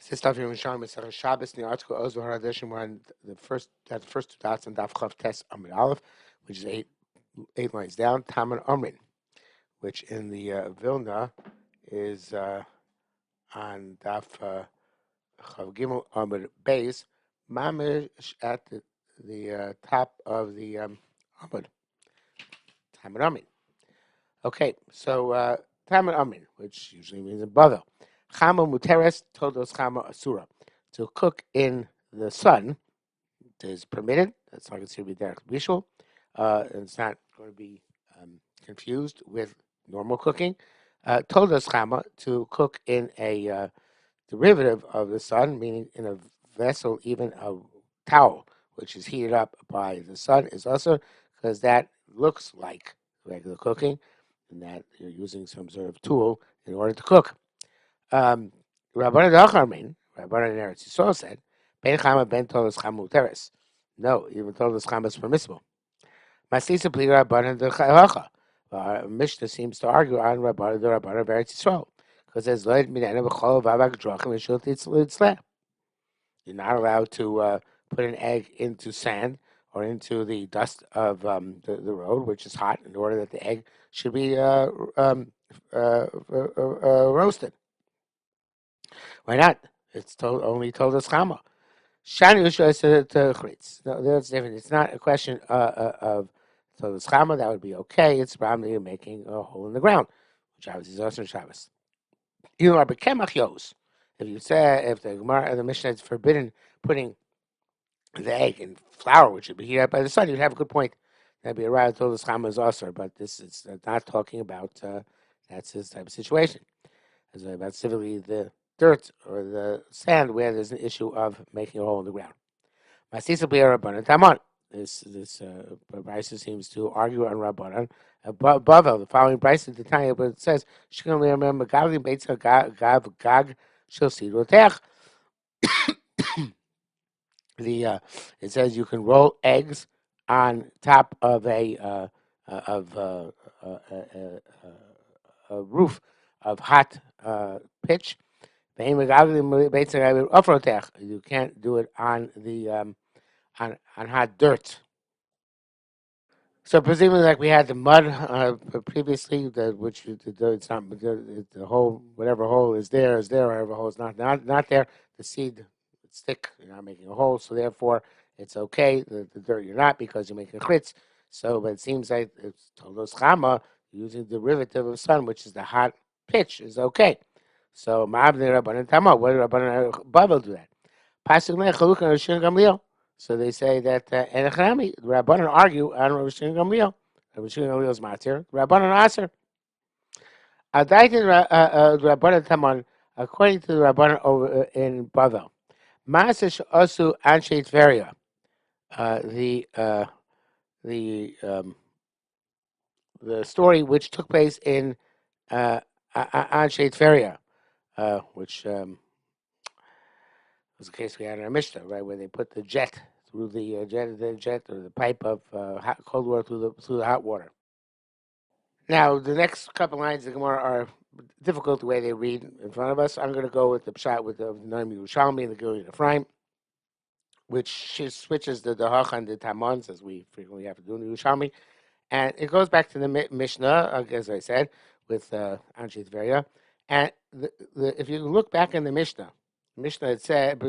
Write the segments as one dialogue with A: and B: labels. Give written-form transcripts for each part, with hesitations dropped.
A: This stuff Yerushalmi Shabbos in the article Ozu Haradeshim. We're on the first two dots on Daf Chav Tes Amid Aleph, which is eight lines down. Taman Amrin, which in the Vilna is on Daf Chav Gimel Amid Beis, Mamish at the top of the Amid. Taman Amrin. Okay, so Taman Amrin, which usually means in Bavel. Chama Muteres Todos Chama Asura. To cook in the sun is permitted. That's not considered to be derech bishul. And it's not going to be confused with normal cooking. Todos Chama, to cook in a derivative of the sun, meaning in a vessel, even a towel, which is heated up by the sun, is also because that looks like regular cooking, and that you're using some sort of tool in order to cook. Rabbanan Dacharmin, Rabbanan Eretz Yisrael said, Ben Chama Ben Tolos Chama Uteres. No, even Tolos Chama is permissible. Masisa Pli Rabbanan Dechalacha. Mishnah seems to argue on Rabbanan Rabbanan Eretz Yisrael because it says Loed Minena B'Chol Vavak Drachim Yishul Titzleh. You're not allowed to put an egg into sand or into the dust of the road, which is hot, in order that the egg should be roasted. Why not? It's only told us chama. Shani Usha said to chritz. No, that's different. It's not a question of told us chama. That would be okay. It's probably making a hole in the ground, which obviously is also Shabbos. You are bekemach yos. If you say if the Gemara and the Mishnah is forbidden putting the egg in flour, which would be heated up by the sun, you'd have a good point. That'd be a right told us chama is also, but this is not talking about that's this type of situation. It's about specifically the dirt or the sand where there's an issue of making a hole in the ground. Masisa b'yer Rabbanan Taman. This Brisa seems to argue on Rabbanan. Bavel, the following Brisa at the time, but it says Shikam remember Gavli Beitza Gav Gag Shel Sidrotech. It says you can roll eggs on top of a roof of hot pitch. You can't do it on the on hot dirt. So presumably, like we had the mud previously, it's not the hole, whatever hole is there, whatever hole is not there. The seed would stick. You're not making a hole, so therefore it's okay. The dirt you're not, because you're making a chritz. So, but it seems like it's tolos chama, using the derivative of sun, which is the hot pitch, is okay. So ma'abnei Rabbanan Tama. What did Rabbanan Bavel do that? Pasuk le chaluk and Rishon Gamliel. So they say that Enechanami, the Rabbanan argue on Rishon Gamliel. Rishon Gamliel is matir. Rabbanan aser. Adaitin Rabbanan Taman, according to the Rabbanan over in Bavel. Masish Osu Anshe Tveria. The story which took place in Anshe Tveria, which was the case we had in our Mishnah, right, where they put the jet through the jet or the pipe of cold water through the hot water. Now, the next couple lines of the Gemara are difficult the way they read in front of us. I'm going to go with the pshat with the Noam Yerushalmi and the Gilui Ephraim, which switches the Dahach and the Tamons, as we frequently have to do in Yerushalmi. And it goes back to the Mishnah, as I said, with Anshe Tveria. And if you look back in the Mishnah had said,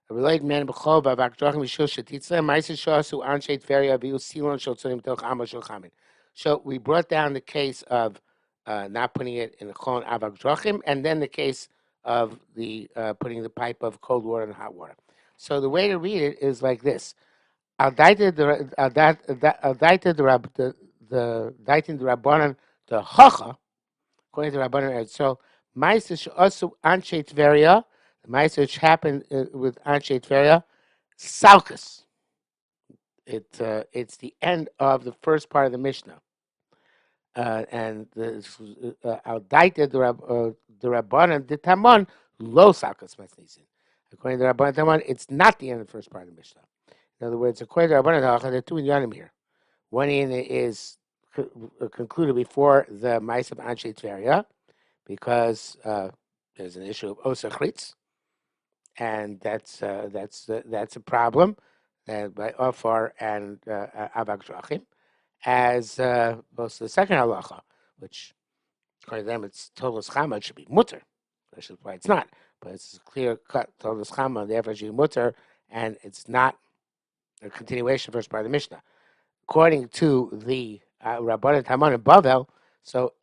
A: related man b'chol b'avak drachim yishul shetitzle ma'aser shasu anshe Tveria v'yu silon shel tzonim toch amo shel chamin. So we brought down the case of not putting it in the chol and avak drachim, and then the case of the putting the pipe of cold water and hot water. So the way to read it is like this: Al daited the rabbanan the hacha, according to Rabbanan. So ma'aser shasu anshe Tveria. The Ma'aser which happened with Anshe Tveria, Salkus. It's the end of the first part of the Mishnah, and Al Daita the Rabbanan the Taman Lo Salkus Masnisin. According to Rabbanan Taman, it's not the end of the first part of the Mishnah. In other words, according to Rabbanan, there are two inyanim here. One in is concluded before the Ma'aser of Anshe Tveria, because there's an issue of Osachritz. and that's a problem by Ofar and Avak Drachim, as opposed to the second halacha, which according to them it's total schama, it should be mutter. Which is why it's not, but it's a clear cut total schama, therefore it should be mutter, and it's not a continuation first part of the Mishnah. According to the Rabbanan Taman and Bavel, so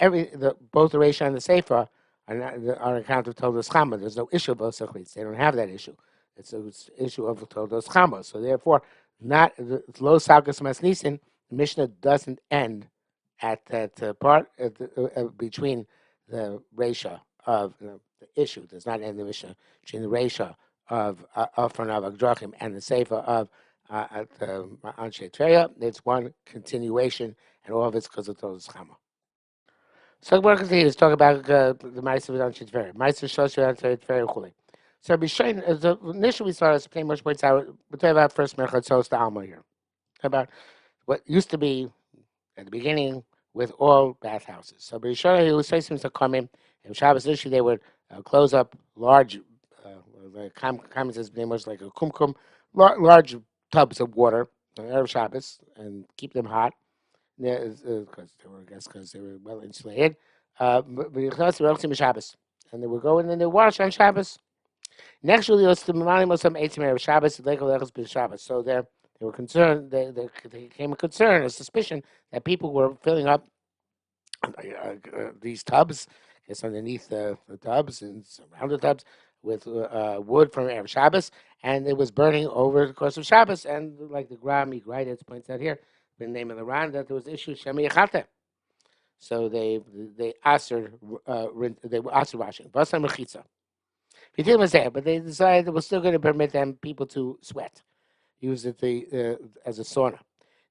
A: both the Reisha and the Sefer are not on account of total schama. There's no issue of osachlis. They don't have that issue. It's an issue of total schama. So therefore, not the low salkas masnisin. The Mishnah doesn't end at that part between the Reisha of the issue. Does not end the Mishnah between the Reisha of Afron Avak Drachim and the Sefer of at Anshe Tveria. It's one continuation, and all of it's because of Todos Chama. So we're going to continue to talk about the Ma'aser of Anshe Tveria. Ma'aser Shosher Anshe Tveria Chuli. So initially we started, as pretty much points out, we're talking about first Merchot Sos to Alma here. About what used to be at the beginning with all bathhouses. So B'Rishon he was facing to come in, and Shabbos initially they would close up large, the comments name was like a kumkum, large tubs of water on Erev Shabbos and keep them hot because they were well insulated. Shabbos, and they would go in and they wash on Shabbos. Next, really, was the Mamalim was some Eitzim Erev Shabbos, the Lego Lechos B'Shabbos. So they were concerned. They became a concern, a suspicion that people were filling up these tubs, it's underneath the tubs and around the tubs with wood from Erev Shabbos, and it was burning over the course of Shabbos. And like the Gram Yigraitis points out here, the name of the Ran, that there was issue Shemi Yachate. So they answered washing. Basar Mechitza. Was there, but they decided they were still going to permit them people to sweat, use it as a sauna.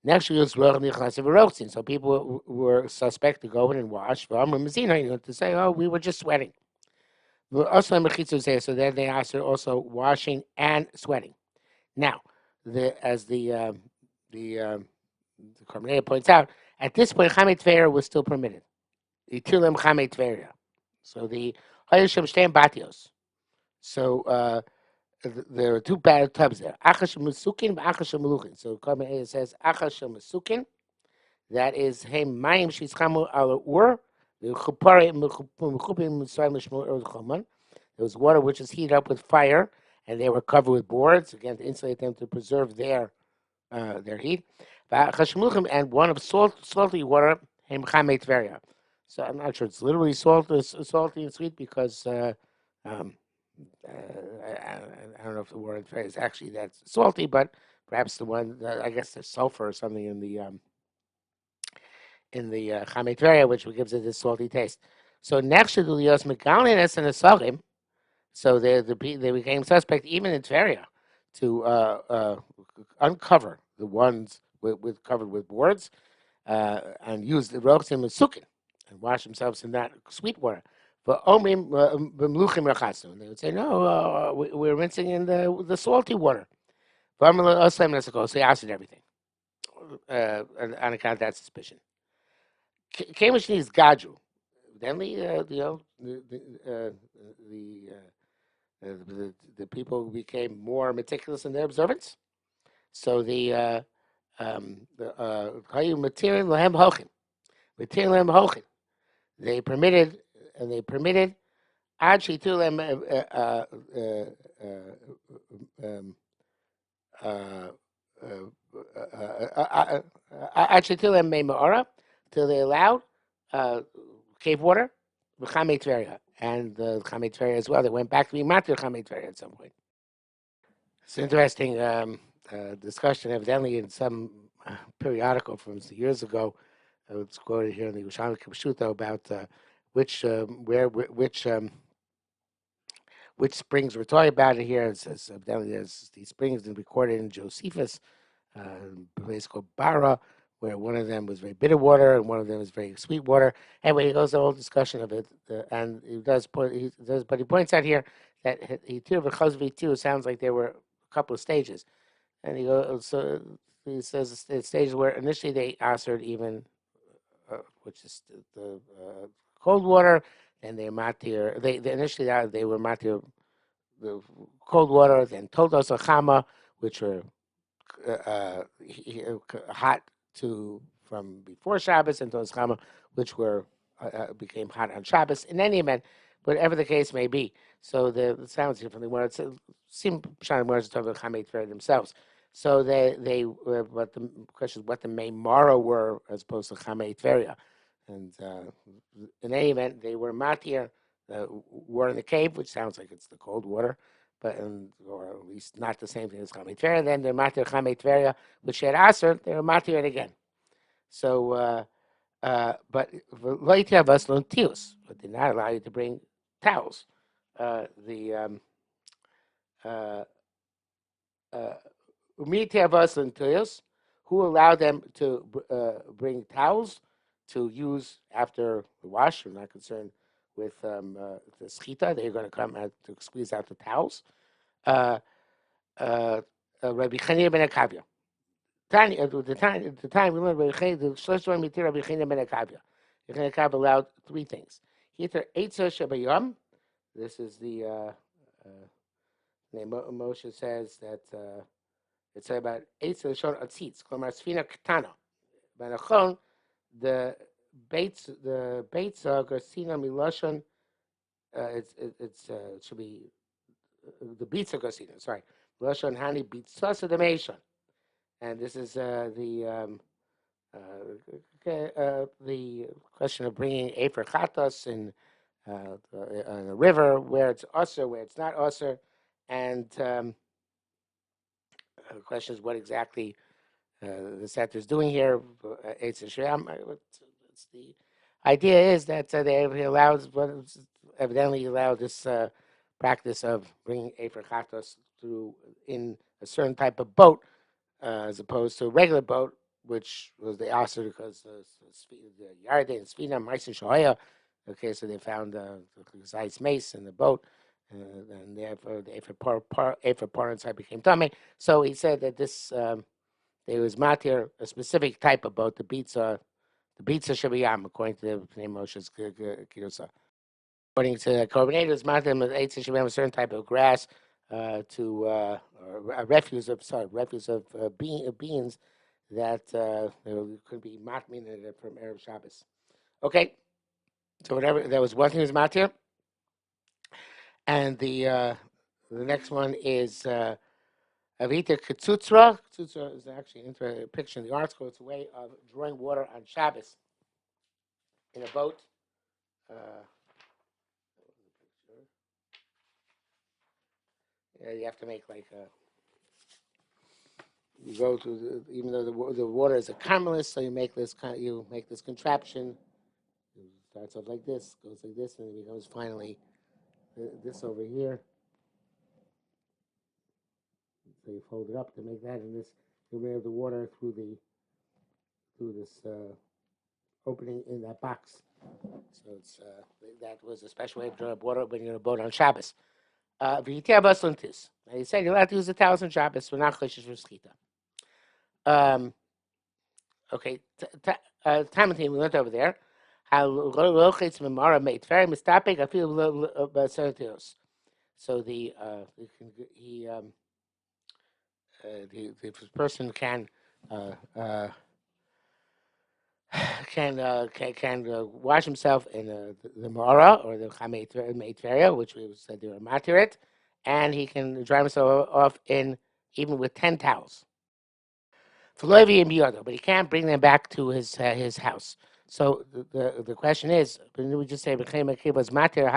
A: Next, we used so people were suspect to go in and wash. To say, oh, we were just sweating. So then they asked her also washing and sweating. Now, as the Karmanea points out, at this point, Chamet Tveria was still permitted. Itilim Chamet Tveria. So the Hayashim Shtein Batios. So there are two bad tubs there. Achash Musukin and Achash Meluchin. So Karmanea says Achash Musukin. That is Heim Mayim Shischamu Al Ur. There was water which is heated up with fire, and they were covered with boards again to insulate them to preserve their heat. And one of salty water, so I'm not sure it's literally salty and sweet because I don't know if the word is actually that salty, but perhaps the one I guess there's sulfur or something in the Chamet Tveria, which gives it this salty taste. So next to the Lios Megalines and the Sarim, so they became suspect even in Tveria to uncover the ones covered with boards and use the rochim and sukin and wash themselves in that sweet water. But omrim b'mluchim rachasu, and they would say, no, we're rinsing in the salty water. So they answered everything on account of that suspicion. Kamish needs Gadru. Then the people became more meticulous in their observance. So the material lahem hochin, material lahem hochin. They permitted ad shitulem ad shitulem meimara till they allowed cave water, the Chamet Tveria, and the Chamet Tveria as well. They went back to being Matir Chamet Tveria at some point. It's an interesting discussion, evidently, in some periodical from years ago. It's quoted here in the Yerushalmi Shabbos about which springs we're talking about it here. It says evidently there's these springs recorded in Josephus, a place called Bara, where one of them was very bitter water and one of them was very sweet water. Anyway, he goes the whole discussion of it, and but he points out here that he too sounds like there were a couple of stages, and he says the stages where initially they answered even, which is the cold water, and they matir. They initially they were matir the cold water, then Toldos Chama, which were hot to from before Shabbos, and Toldos Chama, which were became hot on Shabbos. In any event, whatever the case may be. So the sounds here from the words seem shining words talking about Chamei Tver themselves. So they what the question is what the Meimara were as opposed to Chamei Tveria. And in any event, they were matir, were in the cave, which sounds like it's the cold water, but or at least not the same thing as Chamei Tveria. Then they're matir Chamei Tveria, which had aser, they're matir it again. So, but loitia vaslon tius, but did not allow you to bring towels. Umitia vaslon tius, who allowed them to bring towels to use after the wash. We're not concerned with the schita. They're going to come out to squeeze out the towels. Rabbi Chanina ben Akavia. The time we learned the Shlosh one mitir Rabbi Chanina ben Akavia. Rabbi Chanina allowed three things. Either Eitzer Shabayom. This is the Moshe says that it's about Eitzer Shon Atzitz. Klamar Sfina Ketana. Banachon the Beitza Garcina Miloshon. It should be the Beitza Garcina. Sorry, Miloshon Hani Beitzasa the Meishon. And this is the question of bringing Efer Chatos in a river where it's usher, where it's not usher, and the question is what exactly the setter is doing here. It's the idea is that they allowed, evidently allowed this practice of bringing Efer Chatos through in a certain type of boat, as opposed to a regular boat, which was the Aser because the Yarden, Svina, Maisa Shoya. Okay, so they found the Zayis mace in the boat, and therefore the Efer Par inside became Tame. So he said that this there was matir, a specific type of boat, the Bitza Shabiyam, according to the name Moshe's Kirusa. According to the Korbanators, matir with Eitz Shabiyam, a certain type of grass to a refuse of beans that could be matmin from Erev Shabbos. Okay, so whatever there was one thing was matir, and the next one is Avita Ketzutzra. Ketzutzra is actually a picture in the article. It's a way of drawing water on Shabbos in a boat. You have to make like you go to even though the water is a camelist, so you make this contraption. It starts off like this, goes like this, and it becomes finally this over here. So you fold it up to make that, and this you bring the water through this opening in that box. So it's that was a special way of drawing water when you're in a boat on Shabbos. Now he said you're allowed to use the towels on Shabbos. We're not choshesh for schita. Okay, time and we went over there. How so the person can wash himself in the Mara or the Chamei Tveria, which we said they were matirit, and he can dry himself off in even with 10 towels. But he can't bring them back to his house. So the question is, we just say was matir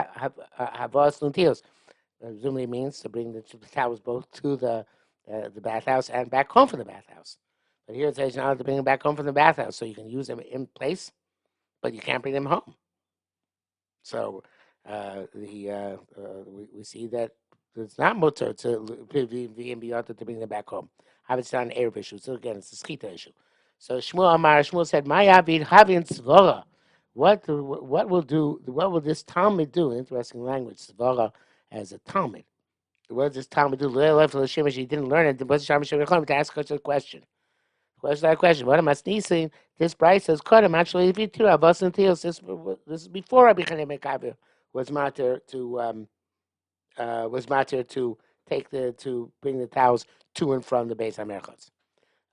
A: havas luntios. Presumably means to bring the towels both to the bathhouse and back home from the bathhouse. But here it says you're not allowed to bring them back home from the bathhouse, so you can use them in place, but you can't bring them home. So we see that it's not mutter to bring them back home. Have it's not an Erev issue. So again, it's a schita issue. So Shmuel said, "My avid havin tzvora." What will this Talmud do? Interesting language, tzvora as a Talmud. What does this Talmud do? He didn't learn it. What's to ask such a question? What's that question? What am I sneezing? This Bryce says, "Kodem actually, if you two have us and this is before Rabbi Chanina ben Akavia was matter to was matir to bring the towels to and from the Beis HaMerchotz.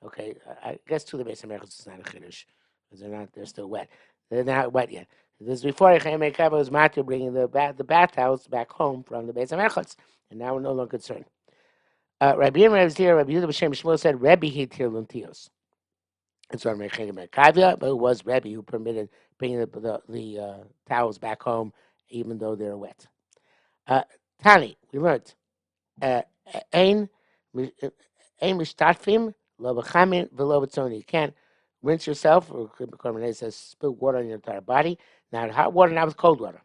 A: Okay, I guess to the Beis HaMerchotz is not a chiddush because they're still wet. They're not wet yet. This is before Yechaim Kava was matir bringing the bath towels back home from the Beis HaMerchotz, and now we're no longer concerned. Rabbi Yehuda B'Shem Shmuel said Rebbe hitir luntios. And so Kavya, but it was Rebbe who permitted bringing the towels back home even though they're wet. Tani, we learned ein mishtatfim lo b'chamin v'lo b'tzoni. You can't rinse yourself, or Korban says spill water on your entire body. Not hot water, not with cold water.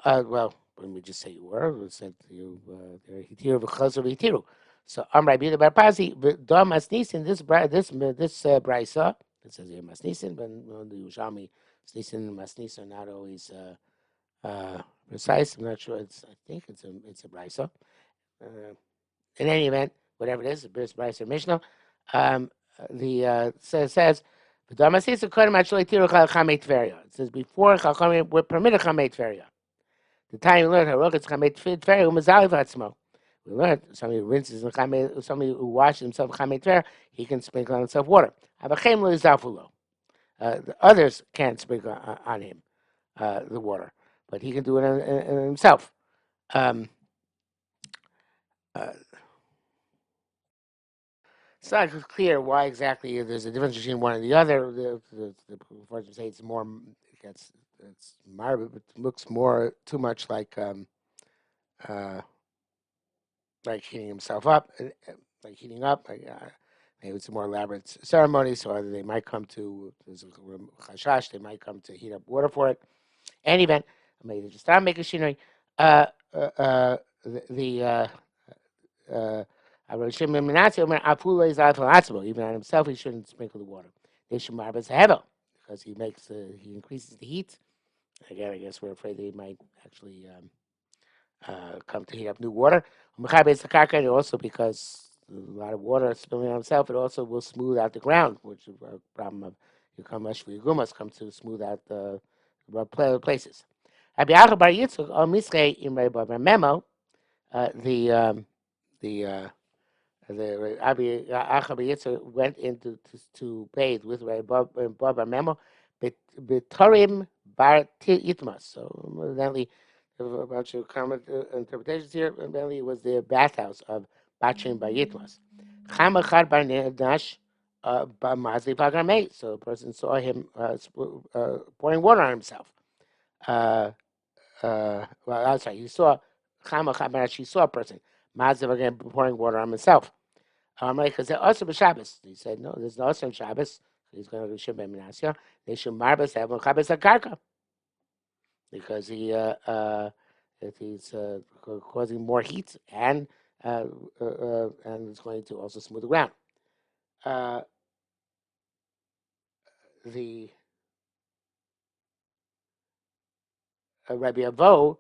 A: Well, when we just say you were, we said you hitiru v'chazor v'hitiru. So Rabbi Yehuda bar Pazi v'dam masnisin. This brisa it says here masnisin, but the Yerushalmi masnisin and masnisin are not always precise. I'm not sure. I think it's a brisa. In any event, whatever it is, the brisa Mishnah. Says v'dam masnisin kodem actually hitiru chamei tveria. It says before chachamim were permitted chamei tveria. The time we learned harochas chamei tveria umazaliv atzmo. We learned somebody who rinses and somebody who washes himself chamei tveria, he can sprinkle on himself water. Avachem lo yizafulo. The others can't sprinkle on him the water, but he can do it in himself. It's not clear why exactly there's a difference between one and the other. The say it's more, it's marble, but it looks too much like heating himself up, like heating up. Maybe it's a more elaborate ceremony, so either they might come to chashash, they might come to heat up water for it. Any event, maybe they just start making machinery. Even on himself, he shouldn't sprinkle the water. They should marbles hevel because he increases the heat. Again, I guess we're afraid that he might actually come to heat up new water. And also because a lot of water spilling on himself, it also will smooth out the ground, which is a problem of Yugumas come to smooth out the places. Memo, the Abi Achabayitza went into to bathe with Baba Memo, Bitorim Bar Itmas. So evidently, a bunch of common interpretations here. Evidently, it was the bathhouse of Bachim Bar Yitmas. Chamachad Bar Nash Mazli Pagamei. So a person saw him pouring water on himself. Well, I'm sorry, he saw Chamachad Bar Nash. He saw a person Mazli again pouring water on himself. Because they're also Shabbos. He said, no, there's no also Shabbos. He's going to go Shimon Menasya. They should marbas have a Shabbos Akarka. Because he's causing more heat and it's going to also smooth the ground. The Rabbi Avo,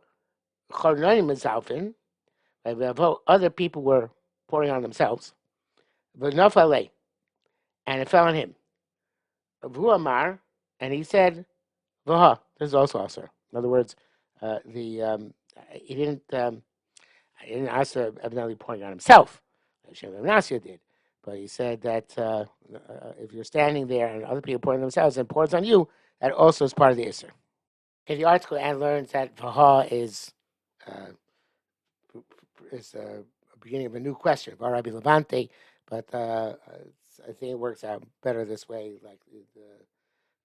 A: Chornonim Mizalfin, Rabbi Avo, other people were pouring on themselves. V'nofalei, and it fell on him. V'hu amar, and he said, "V'ha." This is also answer. In other words, he didn't ask evidently pouring on himself. Shimon Menasya did, but he said that if you're standing there and other people pouring themselves and pours on you, that also is part of the isser. In the article, Anne learns that "V'ha" is the beginning of a new question, Rabbi Levante, but I think it works out better this way. Like the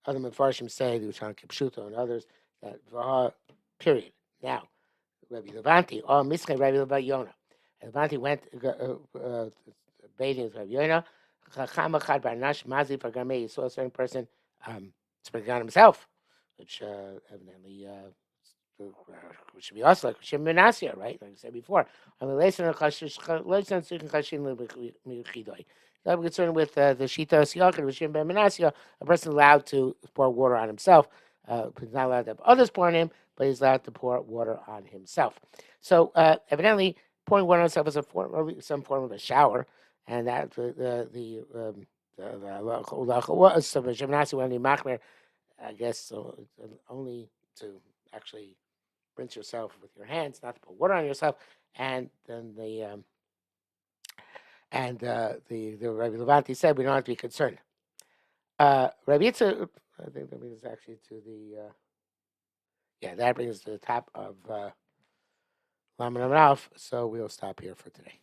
A: other Mefarshim say, the Ushan Kipshuto and others, that Vaha, period. Now, Rabbi Levante, all Mischai Rabbi Yonah. Levante went bathing with Rabbi Yonah. Chacham Echad Barnash Mazi Pagamei. He saw a certain person sprinkling on himself, which evidently should be also like Shimon Menasya, right? Like I said before. I'm concerned with the Shita Siyachid with Shimon Menasya, a person allowed to pour water on himself. He's not allowed to have others pour on him, but he's allowed to pour water on himself. So evidently, pouring water on himself is some form of a shower, and that I guess so, only to actually rinse yourself with your hands, not to put water on yourself. and then the Rabbi Levanti said we don't have to be concerned. Rabbi Yitzchak, I think that brings us actually to the that brings us to the top of Laman Ralph. So we'll stop here for today.